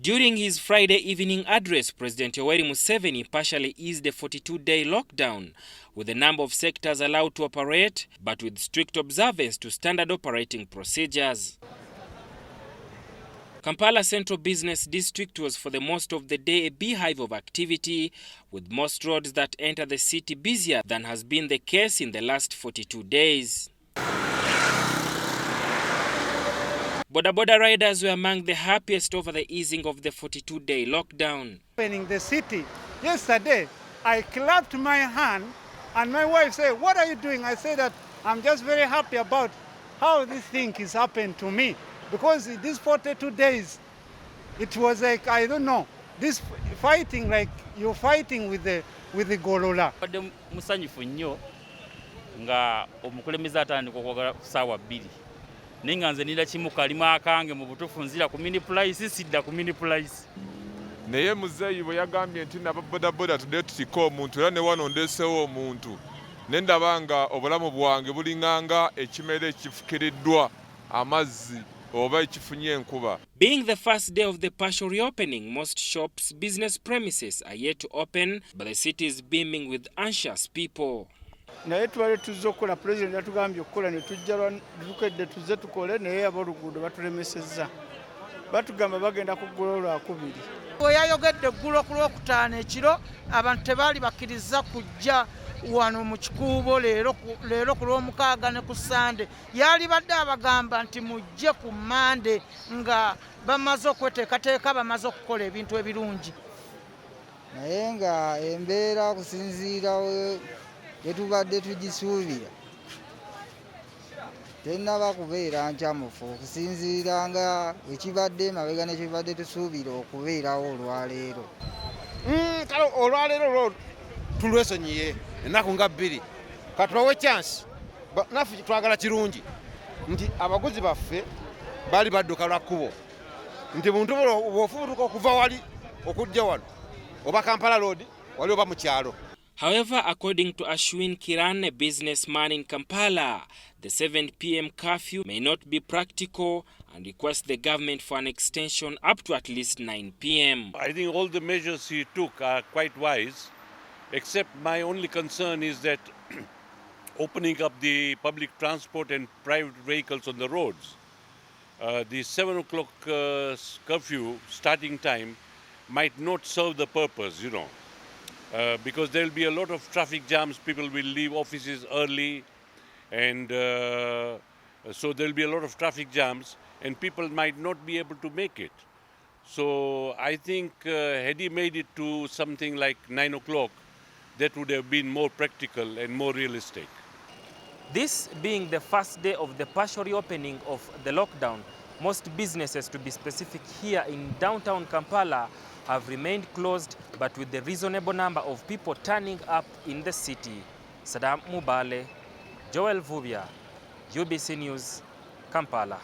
During his Friday evening address, President Yoweri Museveni partially eased the 42-day lockdown, with a number of sectors allowed to operate, but with strict observance to standard operating procedures. Kampala Central Business District was for the most of the day a beehive of activity, with most roads that enter the city busier than has been the case in the last 42 days. Boda riders were among the happiest over the easing of the 42-day lockdown. In the city, yesterday, I clapped my hand and my wife said, "What are you doing?" I said that I'm just very happy about how this thing is happened to me. Because these 42 days, it was like, I don't know, this fighting, like you're fighting with the Golola. Musanyufu nnyo nga omukulembeze atandika okwogera ssaawa 2. Ninga nze nira kimu kalima akange mu butuufu nzira ku mini price sidda ku mini price. Naye muzeeyi bwe yagambye nti n'ababodaboda tudde tutika omuntu era ne wano ndeesewo omuntu ne ndaba nga obulamu bwange bulinganga ekimera ekifukiriddwa amazzi oba ekifunye enkuba. Being the first day of the partial reopening, most shops, business premises are yet to open, but the city is beaming with anxious people. Naye twali tuzze okukola, President yatugambye okukola ne tujja lukedde tuzze tukole naye ab'oluguudo batulemesezza. Batugamba bagenda kuggulawo Lwakubiri. Bwe yayogedde eggulo ku Lwokutaano ekiro abantu tebaali bakkiriza kujja wano mu kikuubo leero ku Lwomukaaga ne ku Sande. Yali badde abagamba nti mujje ku Mande nga bamaze okweteekateeka bamaze okukola ebintu ebirungi. Naye nga embeera kusinziira etubadde tugisuubira tennaba kubeera nkyamufu okusinziira nga ekibadde mabega nekibadde tusuubira okubeerawo olwaleero. Kale olwaleero tulwesonyiye ennaku nga 2 katubawe chance naffe twagala kirungi nti abaguzi baffe bali badduka lwa kkubo nti muntu bw'ofubutuka okuva wali okujja wano oba Kampala Road wali oba mu kyalo. However, according to Ashwin Kiran, a businessman in Kampala, the 7 p.m. curfew may not be practical and requests the government for an extension up to at least 9 p.m. I think all the measures he took are quite wise, except my only concern is that opening up the public transport and private vehicles on the roads. The 7 o'clock curfew starting time might not serve the purpose, because there will be a lot of traffic jams. People will leave offices early, and so there will be a lot of traffic jams, and people might not be able to make it. So I think had he made it to something like 9 o'clock, that would have been more practical and more realistic. This being the first day of the partial reopening of the lockdown, most businesses, to be specific here in downtown Kampala, have remained closed, but with the reasonable number of people turning up in the city. Saddam Mubale, Joel Vubia, UBC News, Kampala.